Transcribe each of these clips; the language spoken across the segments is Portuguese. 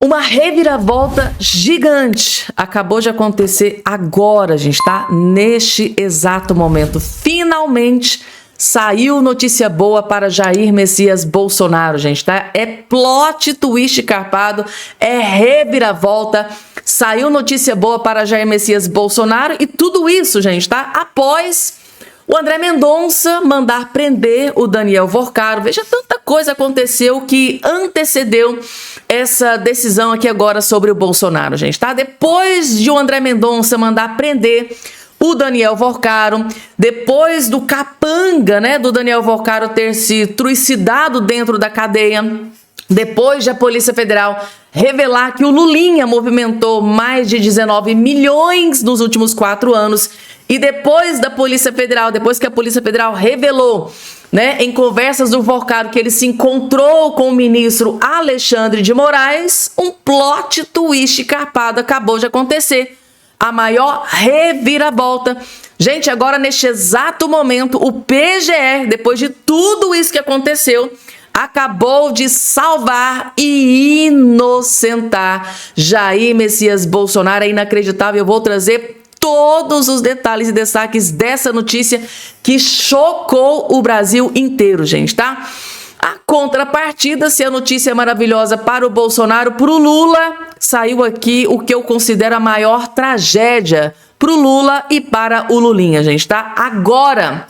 Uma reviravolta gigante acabou de acontecer agora, gente, tá? Neste exato momento. Finalmente saiu notícia boa para Jair Messias Bolsonaro, gente, tá? É plot twist carpado, é reviravolta. Saiu notícia boa para Jair Messias Bolsonaro e tudo isso, gente, tá? Após o André Mendonça mandar prender o Daniel Worcaro. Veja, tanta coisa aconteceu que antecedeu essa decisão aqui agora sobre o Bolsonaro, gente, tá? Depois de o André Mendonça mandar prender o Daniel Worcaro, depois do capanga, né, do Daniel Worcaro ter se trucidado dentro da cadeia, depois de a Polícia Federal revelar que o Lulinha movimentou mais de 19 milhões nos últimos 4 anos, e depois da Polícia Federal, depois que a Polícia Federal revelou, né, em conversas do Worcaro que ele se encontrou com o ministro Alexandre de Moraes, um plot twist carpado acabou de acontecer. A maior reviravolta. Gente, agora neste exato momento, o PGR, depois de tudo isso que aconteceu, acabou de salvar e inocentar Jair Messias Bolsonaro. É inacreditável, eu vou trazer todos os detalhes e destaques dessa notícia que chocou o Brasil inteiro, gente, tá? A contrapartida, se a notícia é maravilhosa para o Bolsonaro, para o Lula, saiu aqui o que eu considero a maior tragédia para o Lula e para o Lulinha, gente, tá? Agora,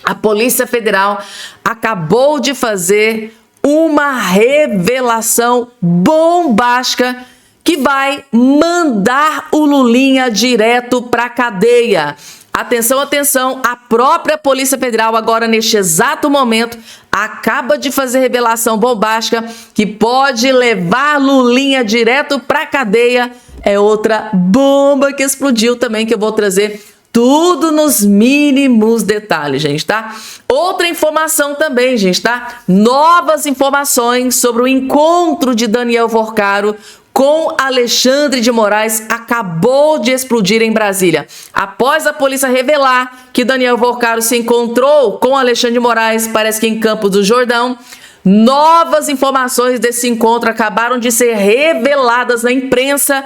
a Polícia Federal acabou de fazer uma revelação bombástica que vai mandar o Lulinha direto para a cadeia. Atenção, atenção, a própria Polícia Federal agora neste exato momento acaba de fazer revelação bombástica que pode levar Lulinha direto para a cadeia. É outra bomba que explodiu também que eu vou trazer tudo nos mínimos detalhes, gente, tá? Outra informação também, gente, tá? Novas informações sobre o encontro de Daniel Worcaro com Alexandre de Moraes acabou de explodir em Brasília. Após a polícia revelar que Daniel Worcaro se encontrou com Alexandre de Moraes, parece que em Campos do Jordão, novas informações desse encontro acabaram de ser reveladas na imprensa.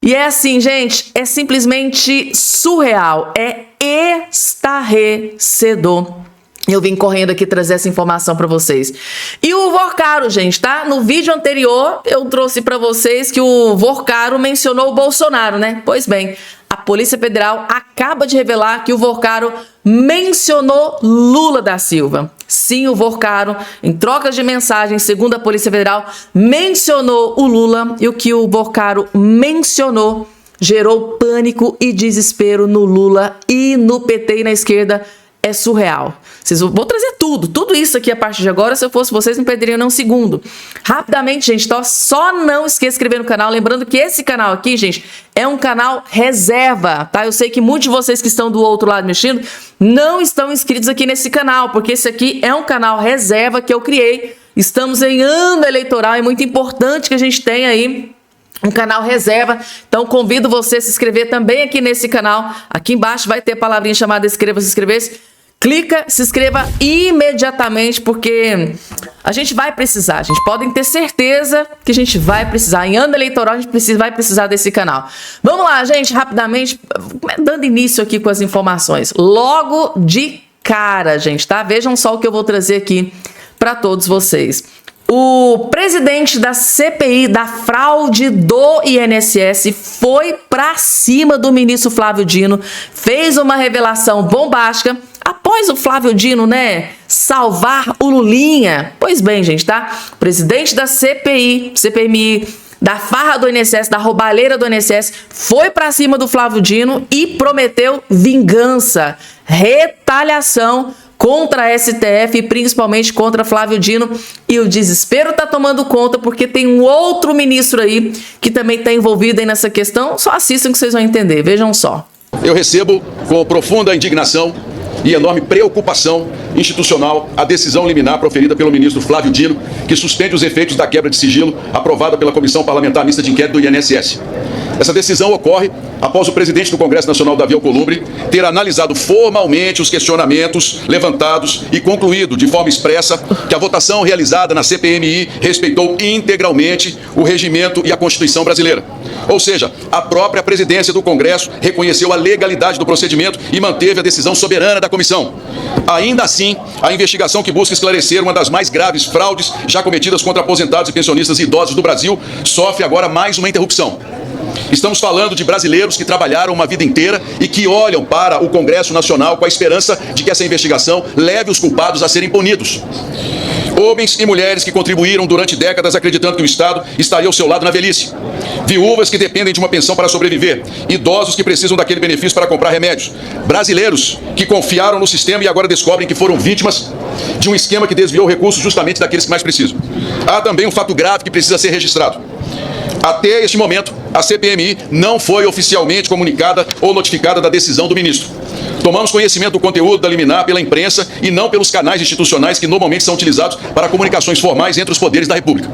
E é assim, gente, é simplesmente surreal, é estarrecedor. Eu vim correndo aqui trazer essa informação para vocês. E o Worcaro, gente, tá? No vídeo anterior, eu trouxe para vocês que o Worcaro mencionou o Bolsonaro, né? Pois bem, a Polícia Federal acaba de revelar que o Worcaro mencionou Lula da Silva. Sim, o Worcaro, em trocas de mensagens, segundo a Polícia Federal, mencionou o Lula, e o que o Worcaro mencionou gerou pânico e desespero no Lula e no PT e na esquerda. É surreal. Vou trazer tudo isso aqui a partir de agora. Se eu fosse vocês, não perderiam nem um segundo. Rapidamente, gente, então, só não esqueça de se inscrever no canal. Lembrando que esse canal aqui, gente, é um canal reserva, tá? Eu sei que muitos de vocês que estão do outro lado mexendo não estão inscritos aqui nesse canal, porque esse aqui é um canal reserva que eu criei. Estamos em ano eleitoral, é muito importante que a gente tenha aí um canal reserva, então convido você a se inscrever também aqui nesse canal. Aqui embaixo vai ter a palavrinha chamada inscreva-se, inscrever-se. Clica, se inscreva imediatamente, porque a gente vai precisar, gente. Podem ter certeza que a gente vai precisar. Em ano eleitoral, a gente vai precisar desse canal. Vamos lá, gente, rapidamente, dando início aqui com as informações. Logo de cara, gente, tá? Vejam só o que eu vou trazer aqui para todos vocês. O presidente da CPI da fraude do INSS foi para cima do ministro Flávio Dino, fez uma revelação bombástica após o Flávio Dino, né, salvar o Lulinha. Pois bem, gente, tá? O presidente da CPMI, da farra do INSS, da roubalheira do INSS, foi para cima do Flávio Dino e prometeu vingança, retaliação contra a STF e principalmente contra Flávio Dino. E o desespero tá tomando conta porque tem um outro ministro aí que também está envolvido aí nessa questão. Só assistam que vocês vão entender, vejam só. Eu recebo com profunda indignação e enorme preocupação institucional a decisão liminar proferida pelo ministro Flávio Dino, que suspende os efeitos da quebra de sigilo aprovada pela Comissão Parlamentar Mista de Inquérito do INSS. Essa decisão ocorre após o presidente do Congresso Nacional, Davi Alcolumbre, ter analisado formalmente os questionamentos levantados e concluído de forma expressa que a votação realizada na CPMI respeitou integralmente o regimento e a Constituição brasileira. Ou seja, a própria presidência do Congresso reconheceu a legalidade do procedimento e manteve a decisão soberana da comissão. Ainda assim, a investigação que busca esclarecer uma das mais graves fraudes já cometidas contra aposentados e pensionistas idosos do Brasil sofre agora mais uma interrupção. Estamos falando de brasileiros que trabalharam uma vida inteira e que olham para o Congresso Nacional com a esperança de que essa investigação leve os culpados a serem punidos. Homens e mulheres que contribuíram durante décadas acreditando que o Estado estaria ao seu lado na velhice. Viúvas que dependem de uma pensão para sobreviver. Idosos que precisam daquele benefício para comprar remédios. Brasileiros que confiaram no sistema e agora descobrem que foram vítimas de um esquema que desviou recursos justamente daqueles que mais precisam. Há também um fato grave que precisa ser registrado. Até este momento, a CPMI não foi oficialmente comunicada ou notificada da decisão do ministro. Tomamos conhecimento do conteúdo da liminar pela imprensa e não pelos canais institucionais que normalmente são utilizados para comunicações formais entre os poderes da República.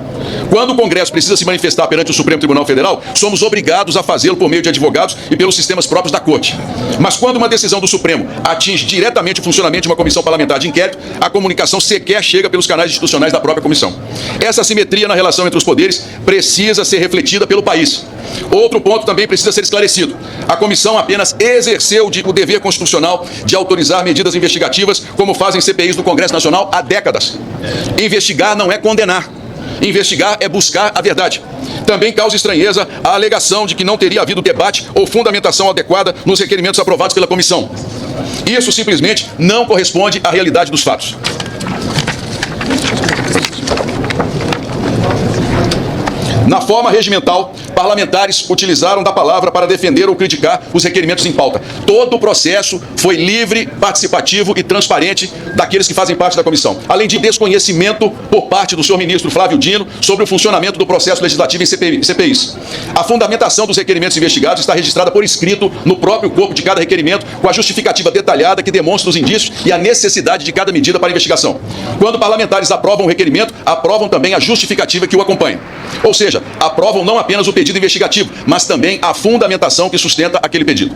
Quando o Congresso precisa se manifestar perante o Supremo Tribunal Federal, somos obrigados a fazê-lo por meio de advogados e pelos sistemas próprios da Corte. Mas quando uma decisão do Supremo atinge diretamente o funcionamento de uma comissão parlamentar de inquérito, a comunicação sequer chega pelos canais institucionais da própria comissão. Essa assimetria na relação entre os poderes precisa ser refletida pelo país. Outro ponto também precisa ser esclarecido. A comissão apenas exerceu o dever constitucional de autorizar medidas investigativas, como fazem CPIs do Congresso Nacional há décadas. Investigar não é condenar. Investigar é buscar a verdade. Também causa estranheza a alegação de que não teria havido debate ou fundamentação adequada nos requerimentos aprovados pela comissão. Isso simplesmente não corresponde à realidade dos fatos. Na forma regimental, parlamentares utilizaram da palavra para defender ou criticar os requerimentos em pauta. Todo o processo foi livre, participativo e transparente daqueles que fazem parte da comissão. Além de desconhecimento por parte do senhor ministro Flávio Dino sobre o funcionamento do processo legislativo em CPIs. A fundamentação dos requerimentos investigados está registrada por escrito no próprio corpo de cada requerimento, com a justificativa detalhada que demonstra os indícios e a necessidade de cada medida para a investigação. Quando parlamentares aprovam o requerimento, aprovam também a justificativa que o acompanha. Ou seja, aprovam não apenas o pedido investigativo, mas também a fundamentação que sustenta aquele pedido.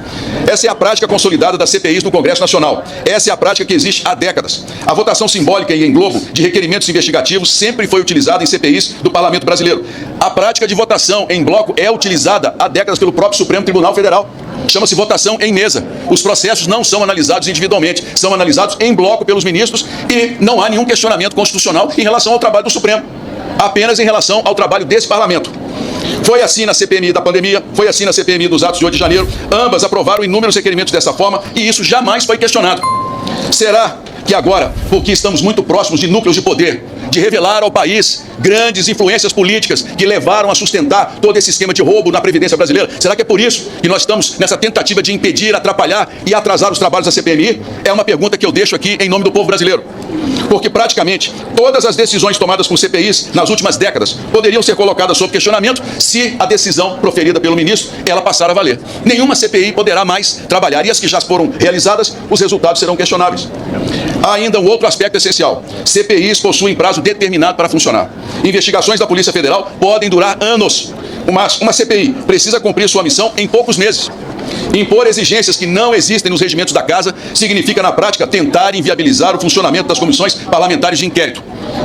Essa é a prática consolidada das CPIs no Congresso Nacional. Essa é a prática que existe há décadas. A votação simbólica e em globo de requerimentos investigativos sempre foi utilizada em CPIs do Parlamento Brasileiro. A prática de votação em bloco é utilizada há décadas pelo próprio Supremo Tribunal Federal. Chama-se votação em mesa. Os processos não são analisados individualmente, são analisados em bloco pelos ministros e não há nenhum questionamento constitucional em relação ao trabalho do Supremo. Apenas em relação ao trabalho desse parlamento. Foi assim na CPMI da pandemia, foi assim na CPMI dos atos de 8 de janeiro. Ambas aprovaram inúmeros requerimentos dessa forma e isso jamais foi questionado. Será que agora, porque estamos muito próximos de núcleos de poder, de revelar ao país grandes influências políticas que levaram a sustentar todo esse esquema de roubo na Previdência brasileira, será que é por isso que nós estamos nessa tentativa de impedir, atrapalhar e atrasar os trabalhos da CPMI? É uma pergunta que eu deixo aqui em nome do povo brasileiro. Porque praticamente todas as decisões tomadas por CPIs nas últimas décadas poderiam ser colocadas sob questionamento se a decisão proferida pelo ministro ela passar a valer. Nenhuma CPI poderá mais trabalhar e as que já foram realizadas, os resultados serão questionáveis. Há ainda um outro aspecto essencial. CPIs possuem prazo determinado para funcionar. Investigações da Polícia Federal podem durar anos. Uma CPI precisa cumprir sua missão em poucos meses. Impor exigências que não existem nos regimentos da Casa significa, na prática, tentar inviabilizar o funcionamento das comissões parlamentares de inquérito.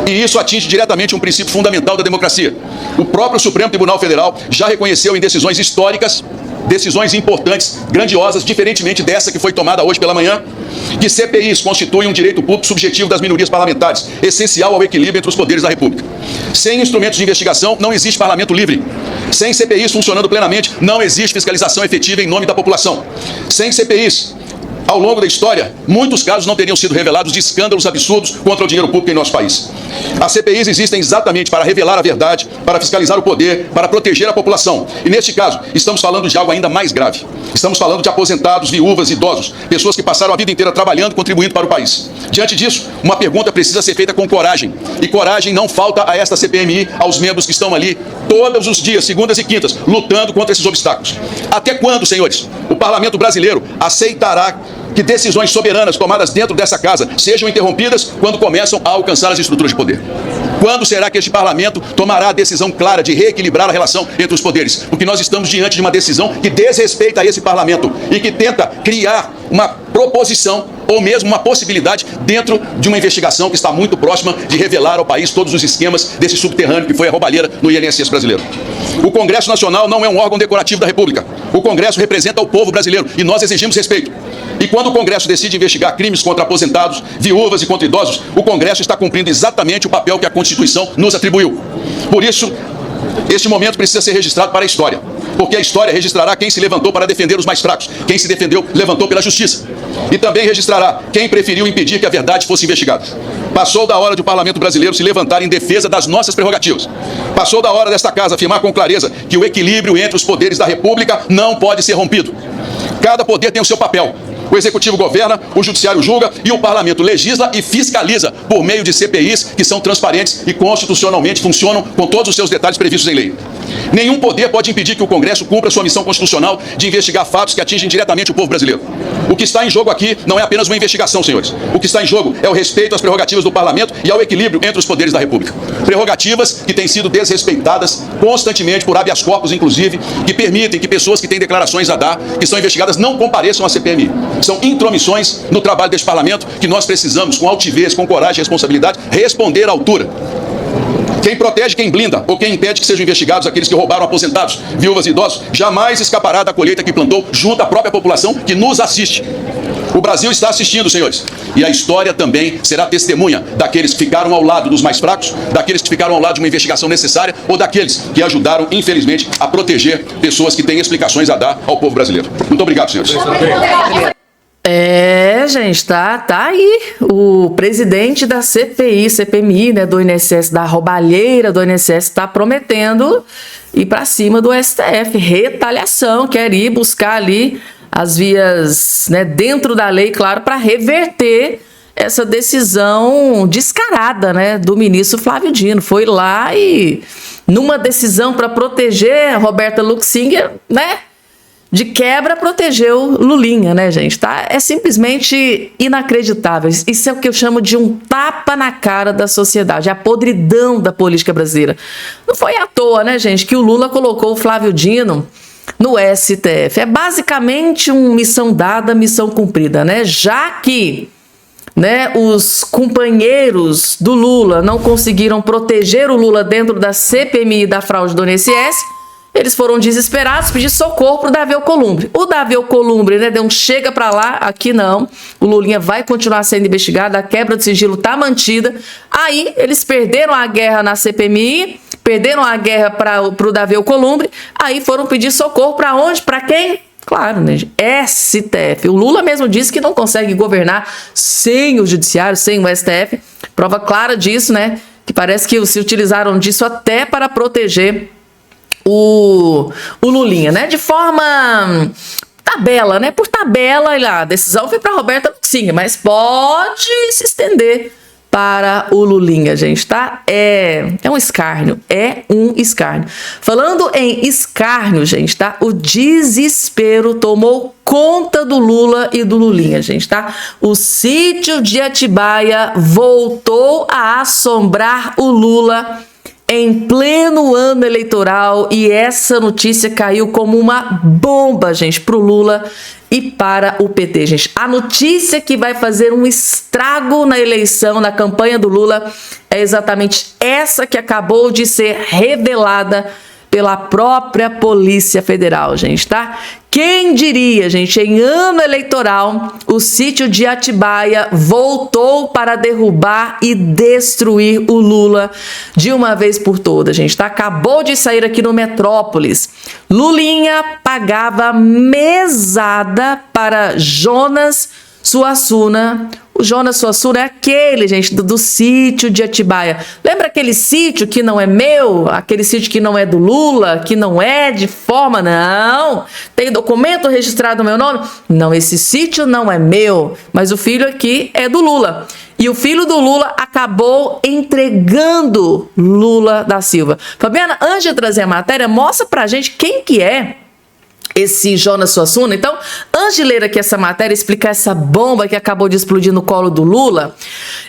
E isso atinge diretamente um princípio fundamental da democracia. O próprio Supremo Tribunal Federal já reconheceu em decisões históricas, decisões importantes, grandiosas, diferentemente dessa que foi tomada hoje pela manhã, que CPIs constituem um direito público subjetivo das minorias parlamentares, essencial ao equilíbrio entre os poderes da República. Sem instrumentos de investigação, não existe parlamento livre. Sem CPIs funcionando plenamente, não existe fiscalização efetiva em nome da população. Sem CPIs, ao longo da história, muitos casos não teriam sido revelados de escândalos absurdos contra o dinheiro público em nosso país. As CPIs existem exatamente para revelar a verdade, para fiscalizar o poder, para proteger a população. E neste caso, estamos falando de algo ainda mais grave. Estamos falando de aposentados, viúvas, idosos, pessoas que passaram a vida inteira trabalhando, contribuindo para o país. Diante disso, uma pergunta precisa ser feita com coragem. E coragem não falta a esta CPMI, aos membros que estão ali todos os dias, segundas e quintas, lutando contra esses obstáculos. Até quando, senhores, o parlamento brasileiro aceitará que decisões soberanas tomadas dentro dessa casa sejam interrompidas quando começam a alcançar as estruturas de poder? Quando será que este parlamento tomará a decisão clara de reequilibrar a relação entre os poderes? Porque nós estamos diante de uma decisão que desrespeita esse parlamento e que tenta criar uma proposição ou mesmo uma possibilidade dentro de uma investigação que está muito próxima de revelar ao país todos os esquemas desse subterrâneo que foi a roubalheira no INSS brasileiro. O Congresso Nacional não é um órgão decorativo da República. O Congresso representa o povo brasileiro e nós exigimos respeito. E quando o Congresso decide investigar crimes contra aposentados, viúvas e contra idosos, o Congresso está cumprindo exatamente o papel que a Constituição nos atribuiu. Por isso, este momento precisa ser registrado para a história, porque a história registrará quem se levantou para defender os mais fracos, quem se defendeu, levantou pela justiça. E também registrará quem preferiu impedir que a verdade fosse investigada. Passou da hora de o parlamento brasileiro se levantar em defesa das nossas prerrogativas. Passou da hora desta casa afirmar com clareza que o equilíbrio entre os poderes da República não pode ser rompido. Cada poder tem o seu papel. O Executivo governa, o Judiciário julga e o Parlamento legisla e fiscaliza por meio de CPIs que são transparentes e constitucionalmente funcionam com todos os seus detalhes previstos em lei. Nenhum poder pode impedir que o Congresso cumpra sua missão constitucional de investigar fatos que atingem diretamente o povo brasileiro. O que está em jogo aqui não é apenas uma investigação, senhores. O que está em jogo é o respeito às prerrogativas do Parlamento e ao equilíbrio entre os poderes da República. Prerrogativas que têm sido desrespeitadas constantemente por habeas corpus, inclusive, que permitem que pessoas que têm declarações a dar, que são investigadas, não compareçam à CPMI. São intromissões no trabalho deste parlamento que nós precisamos, com altivez, com coragem e responsabilidade, responder à altura. Quem protege, quem blinda ou quem impede que sejam investigados aqueles que roubaram aposentados, viúvas e idosos, jamais escapará da colheita que plantou junto à própria população que nos assiste. O Brasil está assistindo, senhores, e a história também será testemunha daqueles que ficaram ao lado dos mais fracos, daqueles que ficaram ao lado de uma investigação necessária ou daqueles que ajudaram, infelizmente, a proteger pessoas que têm explicações a dar ao povo brasileiro. Muito obrigado, senhores. Gente, tá aí o presidente da CPMI, né, do INSS, da roubalheira do INSS, está prometendo ir para cima do STF, retaliação, quer ir buscar ali as vias, né, dentro da lei, claro, para reverter essa decisão descarada, né, do ministro Flávio Dino. Foi lá e, numa decisão para proteger a Roberta Luxinger, né, de quebra, protegeu Lulinha, né, gente? Tá? É simplesmente inacreditável. Isso é o que eu chamo de um tapa na cara da sociedade, a podridão da política brasileira. Não foi à toa, né, gente, que o Lula colocou o Flávio Dino no STF. É basicamente uma missão dada, missão cumprida, né? Já que, né, os companheiros do Lula não conseguiram proteger o Lula dentro da CPMI da fraude do INSS, eles foram desesperados, pedir socorro para o Davi Alcolumbre. O Davi Alcolumbre, né, deu um chega para lá, aqui não. O Lulinha vai continuar sendo investigado, a quebra de sigilo está mantida. Aí eles perderam a guerra na CPMI, perderam a guerra para o Davi Alcolumbre, aí foram pedir socorro para onde? Para quem? Claro, né? STF. O Lula mesmo disse que não consegue governar sem o Judiciário, sem o STF. Prova clara disso, né? Que parece que se utilizaram disso até para proteger o Lulinha, né? De forma tabela, né? Por tabela, a decisão foi para Roberta Luxinger, mas pode se estender para o Lulinha, gente, tá? É um escárnio, Falando em escárnio, gente, tá? O desespero tomou conta do Lula e do Lulinha, gente, tá? O sítio de Atibaia voltou a assombrar o Lula em pleno ano eleitoral, e essa notícia caiu como uma bomba, gente, para o Lula e para o PT, gente. A notícia que vai fazer um estrago na eleição, na campanha do Lula, é exatamente essa que acabou de ser revelada pela própria Polícia Federal, gente, tá? Quem diria, gente, em ano eleitoral, o sítio de Atibaia voltou para derrubar e destruir o Lula de uma vez por todas, gente, tá? Acabou de sair aqui no Metrópolis. Lulinha pagava mesada para Jonas Suassuna. O Jonas Suassuna é aquele, gente, do sítio de Atibaia. Lembra aquele sítio que não é meu? Aquele sítio que não é do Lula? Que não é de forma... Não. Tem documento registrado no meu nome? Não, esse sítio não é meu. Mas o filho aqui é do Lula. E o filho do Lula acabou entregando Lula da Silva. Fabiana, antes de trazer a matéria, mostra pra gente quem que é esse Jonas Suassuna. Então, antes de ler aqui essa matéria, explicar essa bomba que acabou de explodir no colo do Lula,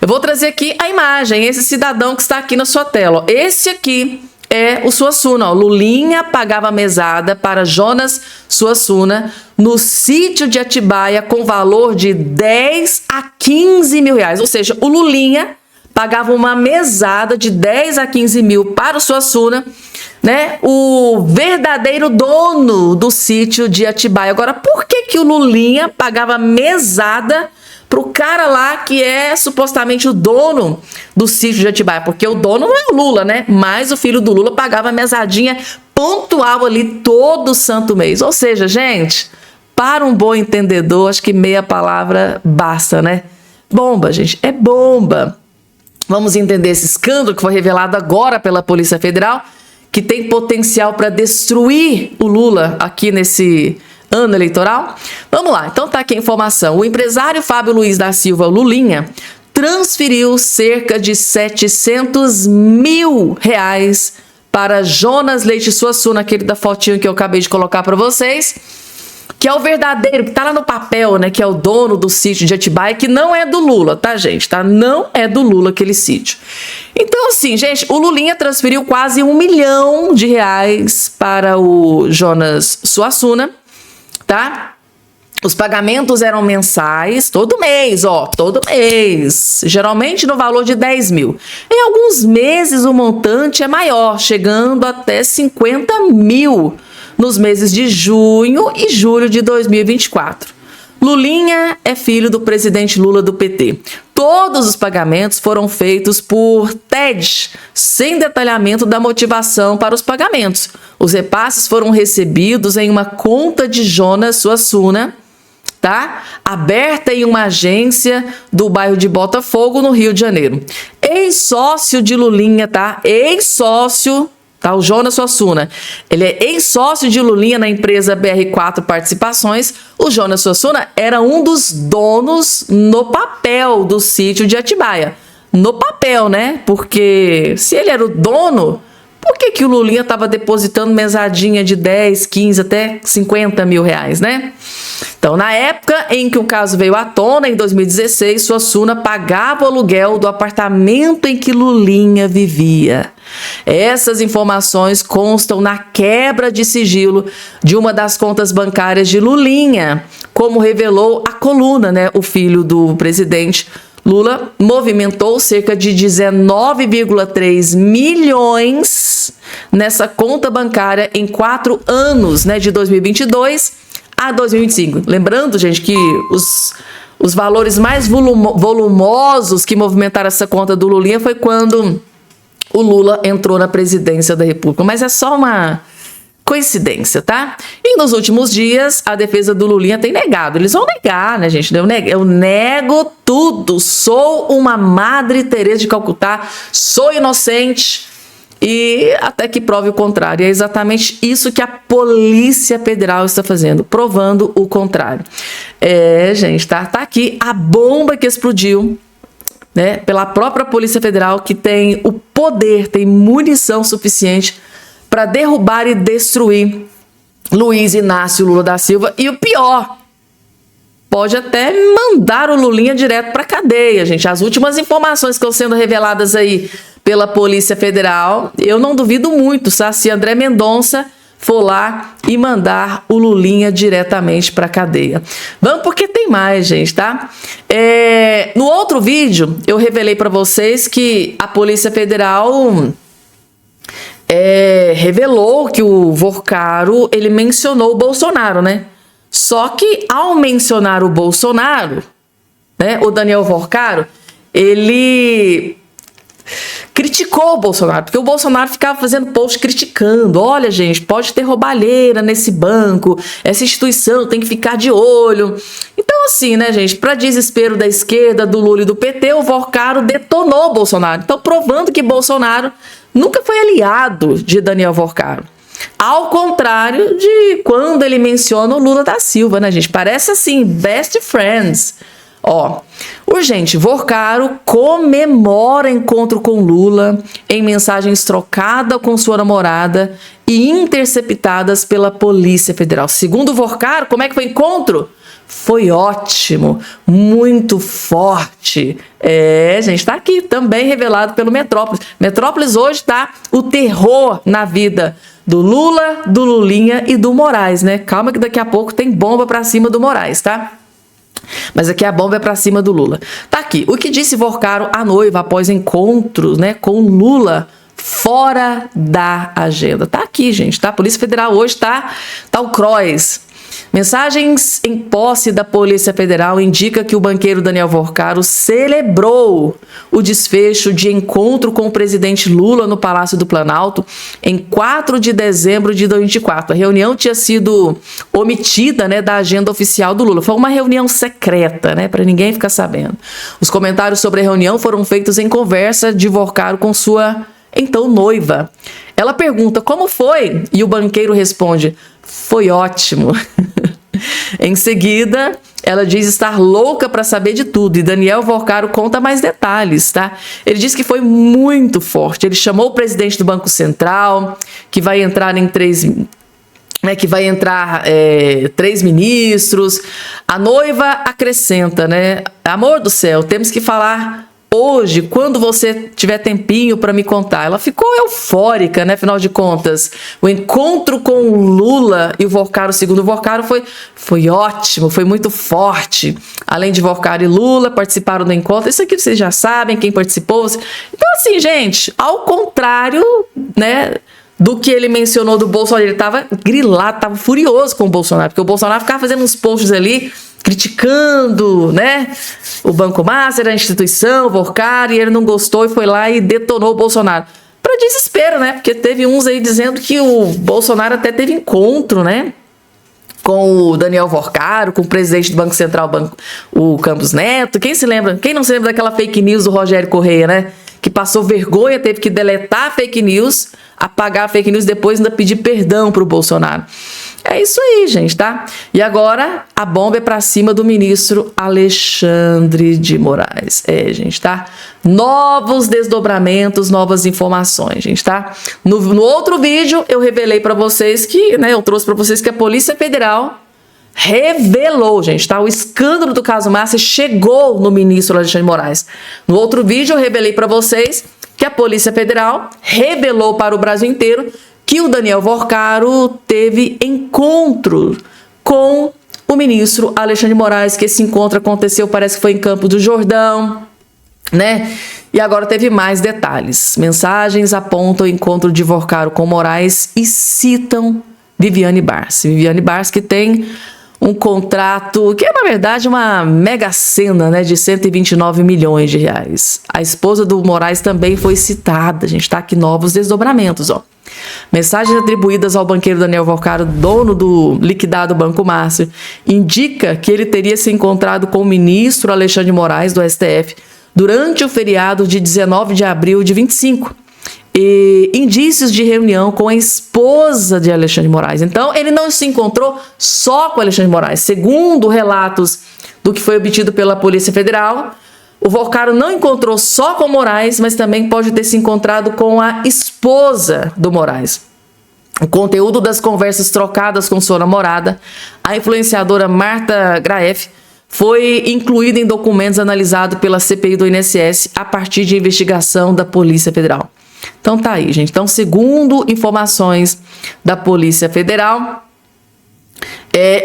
eu vou trazer aqui a imagem, esse cidadão que está aqui na sua tela. Ó. Esse aqui é o Suassuna. Ó. Lulinha pagava mesada para Jonas Suassuna no sítio de Atibaia com valor de 10 a 15 mil reais. Ou seja, o Lulinha pagava uma mesada de 10 a 15 mil para o Suassuna, né? O verdadeiro dono do sítio de Atibaia. Agora, por que o Lulinha pagava mesada pro cara lá que é supostamente o dono do sítio de Atibaia? Porque o dono não é o Lula, né? Mas o filho do Lula pagava mesadinha pontual ali todo santo mês. Ou seja, gente, para um bom entendedor, acho que meia palavra basta, né? Bomba, gente, é bomba. Vamos entender esse escândalo que foi revelado agora pela Polícia Federal, que tem potencial para destruir o Lula aqui nesse ano eleitoral? Vamos lá, então tá aqui a informação. O empresário Fábio Luiz da Silva, o Lulinha, transferiu cerca de 700 mil reais para Jonas Leite Suassuna, aquele da fotinho que eu acabei de colocar para vocês, que é o verdadeiro, que tá lá no papel, né, que é o dono do sítio de Atibaia, que não é do Lula, tá, gente? Tá? Não é do Lula aquele sítio. Então, assim, gente, o Lulinha transferiu quase R$1 milhão para o Jonas Suassuna, tá? Os pagamentos eram mensais, todo mês, ó, todo mês, geralmente no valor de 10 mil. Em alguns meses o montante é maior, chegando até 50 mil nos meses de junho e julho de 2024. Lulinha é filho do presidente Lula do PT. Todos os pagamentos foram feitos por TED, sem detalhamento da motivação para os pagamentos. Os repasses foram recebidos em uma conta de Jonas Suassuna, tá? Aberta em uma agência do bairro de Botafogo, no Rio de Janeiro. Ex-sócio de Lulinha, tá? Ex-sócio, tá? O Jonas Suassuna. Ele é ex-sócio de Lulinha na empresa BR4 Participações. O Jonas Suassuna era um dos donos no papel do sítio de Atibaia. No papel, né? Porque se ele era o dono, por que o Lulinha estava depositando mesadinha de 10, 15, até 50 mil reais, né? Então, na época em que o caso veio à tona, em 2016, Suassuna pagava o aluguel do apartamento em que Lulinha vivia. Essas informações constam na quebra de sigilo de uma das contas bancárias de Lulinha, como revelou a coluna, né? O filho do presidente Lula movimentou cerca de 19,3 milhões nessa conta bancária em 4 anos, né, de 2022 a 2025. Lembrando, gente, que os valores mais volumosos que movimentaram essa conta do Lulinha foi quando o Lula entrou na presidência da República. Mas é só uma coincidência, tá? E nos últimos dias, a defesa do Lulinha tem negado. Eles vão negar, né, gente? Eu nego tudo. Sou uma Madre Teresa de Calcutá. Sou inocente. E até que prove o contrário. É exatamente isso que a Polícia Federal está fazendo, provando o contrário. É, gente, tá aqui a bomba que explodiu, né, pela própria Polícia Federal, que tem o poder, tem munição suficiente para derrubar e destruir Luiz Inácio Lula da Silva. E o pior, pode até mandar o Lulinha direto para a cadeia, gente. As últimas informações que estão sendo reveladas aí pela Polícia Federal, eu não duvido muito, sabe, se André Mendonça for lá e mandar o Lulinha diretamente para a cadeia. Vamos, porque tem mais, gente, tá? No outro vídeo, eu revelei para vocês que a Polícia Federal revelou que o Vorcaro, ele mencionou o Bolsonaro, né? Só que ao mencionar o Bolsonaro, né, o Daniel Vorcaro, ele criticou o Bolsonaro, porque o Bolsonaro ficava fazendo post criticando. Olha, gente, pode ter roubalheira nesse banco, essa instituição tem que ficar de olho. Então, assim, né, gente, para desespero da esquerda, do Lula e do PT, o Vorcaro detonou o Bolsonaro. Então, provando que Bolsonaro nunca foi aliado de Daniel Vorcaro. Ao contrário de quando ele menciona o Lula da Silva, né, gente? Parece assim, best friends. Ó, urgente, Vorcaro comemora encontro com Lula em mensagens trocadas com sua namorada e interceptadas pela Polícia Federal. Segundo Vorcaro, como é que foi o encontro? Foi ótimo, muito forte. Gente, tá aqui também revelado pelo Metrópolis. Metrópolis hoje tá o terror na vida do Lula, do Lulinha e do Moraes, né? Calma que daqui a pouco tem bomba pra cima do Moraes, tá? Mas aqui a bomba é pra cima do Lula. Tá aqui, o que disse Vorcaro à noiva após encontro, né, com Lula fora da agenda. Tá aqui, gente, tá? A Polícia Federal hoje tá o Croix. Mensagens em posse da Polícia Federal indica que o banqueiro Daniel Vorcaro celebrou o desfecho de encontro com o presidente Lula no Palácio do Planalto em 4 de dezembro de 2024. A reunião tinha sido omitida, né, da agenda oficial do Lula. Foi uma reunião secreta, né, para ninguém ficar sabendo. Os comentários sobre a reunião foram feitos em conversa de Vorcaro com sua então noiva. Ela pergunta como foi e o banqueiro responde: foi ótimo. Em seguida, ela diz estar louca para saber de tudo e Daniel Vorcaro conta mais detalhes, tá? Ele diz que foi muito forte. Ele chamou o presidente do Banco Central, que vai entrar em três ministros. A noiva acrescenta, né? Amor do céu, temos que falar hoje, quando você tiver tempinho para me contar. Ela ficou eufórica, né? Afinal de contas, o encontro com o Lula e o Vorcaro, segundo o Vorcaro, foi ótimo, foi muito forte. Além de Vorcaro e Lula participaram do encontro. Isso aqui vocês já sabem, quem participou. Então, assim, gente, ao contrário, né, do que ele mencionou do Bolsonaro, ele estava grilado, estava furioso com o Bolsonaro, porque o Bolsonaro ficava fazendo uns posts ali, criticando, né, o Banco Master, a instituição, o Vorcaro, e ele não gostou e foi lá e detonou o Bolsonaro. Para desespero, né, porque teve uns aí dizendo que o Bolsonaro até teve encontro, né, com o Daniel Vorcaro, com o presidente do Banco Central, o Campos Neto. Quem se lembra? Quem não se lembra daquela fake news do Rogério Correia, né? Que passou vergonha, teve que deletar a fake news, apagar a fake news, depois ainda pedir perdão pro Bolsonaro. É isso aí, gente, tá? E agora a bomba é pra cima do ministro Alexandre de Moraes. Gente, tá? Novos desdobramentos, novas informações, gente, tá? No outro vídeo eu revelei pra vocês que, né, eu trouxe pra vocês que a Polícia Federal revelou, gente, tá? O escândalo do caso Márcia chegou no ministro Alexandre de Moraes. No outro vídeo eu revelei para vocês que a Polícia Federal revelou para o Brasil inteiro que o Daniel Vorcaro teve encontro com o ministro Alexandre de Moraes, que esse encontro aconteceu, parece que foi em Campos do Jordão, né? E agora teve mais detalhes. Mensagens apontam o encontro de Vorcaro com Moraes e citam Viviane Barsi. Viviane Barsi que tem um contrato que é, na verdade, uma mega sena, né, de 129 milhões de reais. A esposa do Moraes também foi citada. A gente tá aqui novos desdobramentos, ó. Mensagens atribuídas ao banqueiro Daniel Vorcaro, dono do liquidado Banco Márcio, indica que ele teria se encontrado com o ministro Alexandre de Moraes, do STF, durante o feriado de 19 de abril de 25. E indícios de reunião com a esposa de Alexandre de Moraes. Então, ele não se encontrou só com Alexandre de Moraes. Segundo relatos do que foi obtido pela Polícia Federal, o Vorcaro não encontrou só com Moraes, mas também pode ter se encontrado com a esposa do Moraes. O conteúdo das conversas trocadas com sua namorada, a influenciadora Marta Graef, foi incluído em documentos analisados pela CPI do INSS a partir de investigação da Polícia Federal. Então tá aí, gente. Então, segundo informações da Polícia Federal,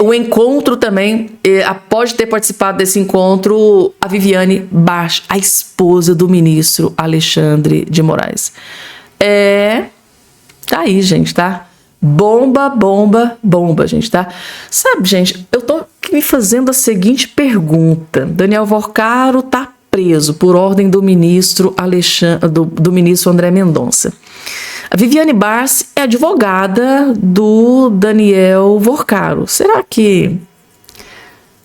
o encontro também, pode ter participado desse encontro a Viviane Barsi, a esposa do ministro Alexandre de Moraes. Tá aí, gente, tá? Bomba, bomba, bomba, gente, tá? Sabe, gente, eu tô me fazendo a seguinte pergunta. Daniel Vorcaro tá preso por ordem do ministro do ministro André Mendonça. A Viviane Barsi é advogada do Daniel Vorcaro. Será que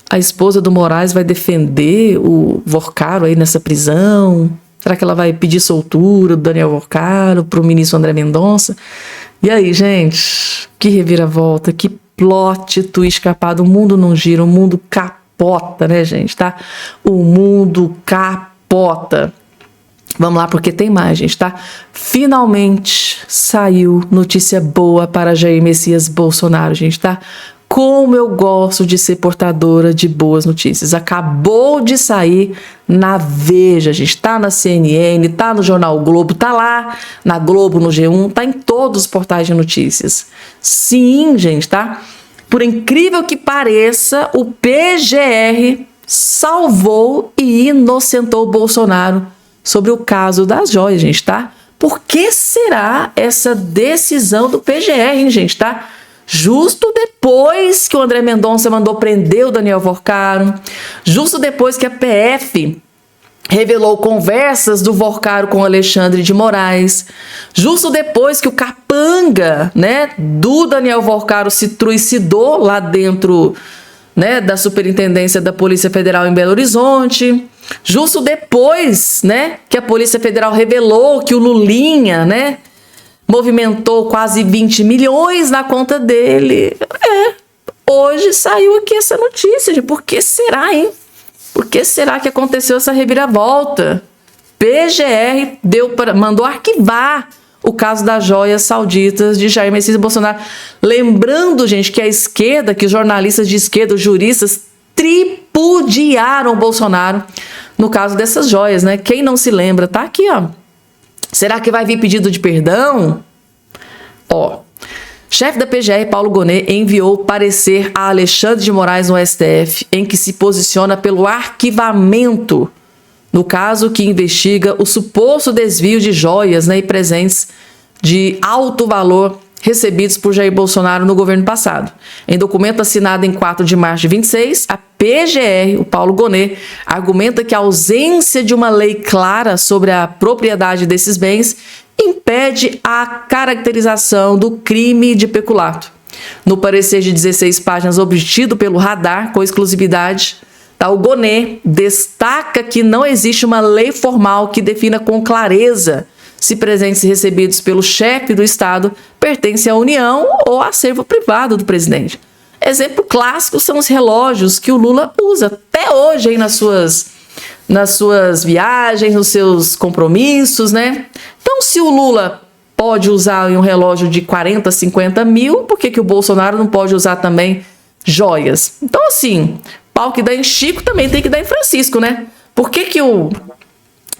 a esposa do Moraes vai defender o Vorcaro aí nessa prisão? Será que ela vai pedir soltura do Daniel Vorcaro para o ministro André Mendonça? E aí, gente, que reviravolta, que plot twist escapado. O mundo não gira, o mundo capota. capota, né, gente, tá? O mundo capota. Vamos lá, porque tem mais, gente, tá? Finalmente saiu notícia boa para Jair Messias Bolsonaro, gente, tá? Como eu gosto de ser portadora de boas notícias. Acabou de sair na Veja, gente. Tá na CNN, tá no Jornal Globo, tá lá na Globo, no G1, tá em todos os portais de notícias. Sim, gente, tá? Por incrível que pareça, o PGR salvou e inocentou o Bolsonaro sobre o caso das joias, gente, tá? Por que será essa decisão do PGR, hein, gente, tá? Justo depois que o André Mendonça mandou prender o Daniel Vorcaro, justo depois que a PF revelou conversas do Vorcaro com Alexandre de Moraes, justo depois que o capanga, né, do Daniel Vorcaro se trucidou lá dentro, né, da Superintendência da Polícia Federal em Belo Horizonte, justo depois, né, que a Polícia Federal revelou que o Lulinha, né, movimentou quase 20 milhões na conta dele. Hoje saiu aqui essa notícia de por que será, hein? Por que será que aconteceu essa reviravolta? PGR mandou arquivar o caso das joias sauditas de Jair Messias Bolsonaro. Lembrando, gente, que a esquerda, que os jornalistas de esquerda, os juristas, tripudiaram o Bolsonaro no caso dessas joias, né? Quem não se lembra, tá aqui, ó. Será que vai vir pedido de perdão? Ó, chefe da PGR, Paulo Gonet, enviou parecer a Alexandre de Moraes no STF, em que se posiciona pelo arquivamento no caso que investiga o suposto desvio de joias, né, e presentes de alto valor recebidos por Jair Bolsonaro no governo passado. Em documento assinado em 4 de março de 26, a PGR, o Paulo Gonet, argumenta que a ausência de uma lei clara sobre a propriedade desses bens impede a caracterização do crime de peculato. No parecer de 16 páginas obtido pelo Radar, com exclusividade, o Gonet destaca que não existe uma lei formal que defina com clareza se presentes recebidos pelo chefe do Estado pertencem à União ou a acervo privado do presidente. Exemplo clássico são os relógios que o Lula usa até hoje aí nas suas viagens, nos seus compromissos, né? Então, se o Lula pode usar um relógio de 40, 50 mil, por que o Bolsonaro não pode usar também joias? Então, assim, pau que dá em Chico também tem que dar em Francisco, né? Por que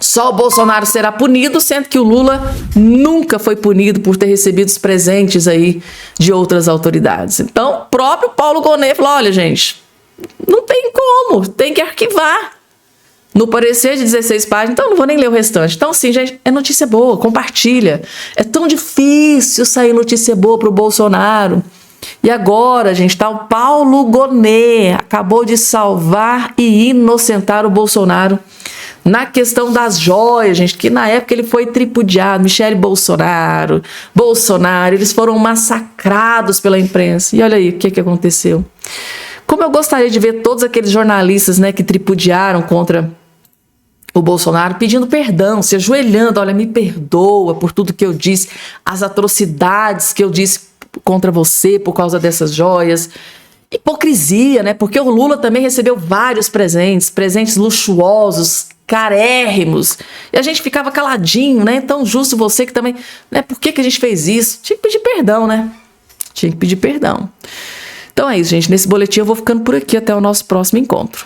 só o Bolsonaro será punido, sendo que o Lula nunca foi punido por ter recebido os presentes aí de outras autoridades? Então, o próprio Paulo Gonet falou, olha, gente, não tem como, tem que arquivar. No parecer de 16 páginas, então não vou nem ler o restante. Então, assim, gente, é notícia boa, compartilha. É tão difícil sair notícia boa pro Bolsonaro. E agora, gente, tá o Paulo Gonet, acabou de salvar e inocentar o Bolsonaro na questão das joias, gente, que na época ele foi tripudiado, Michele Bolsonaro, eles foram massacrados pela imprensa. E olha aí o que aconteceu. Como eu gostaria de ver todos aqueles jornalistas, né, que tripudiaram contra o Bolsonaro pedindo perdão, se ajoelhando, olha, me perdoa por tudo que eu disse, as atrocidades que eu disse contra você por causa dessas joias. Hipocrisia, né? Porque o Lula também recebeu vários presentes luxuosos, carérrimos, e a gente ficava caladinho, né? Então, justo você que também, né? Por que a gente fez isso? Tinha que pedir perdão, né? Tinha que pedir perdão. Então é isso, gente. Nesse boletim eu vou ficando por aqui. Até o nosso próximo encontro.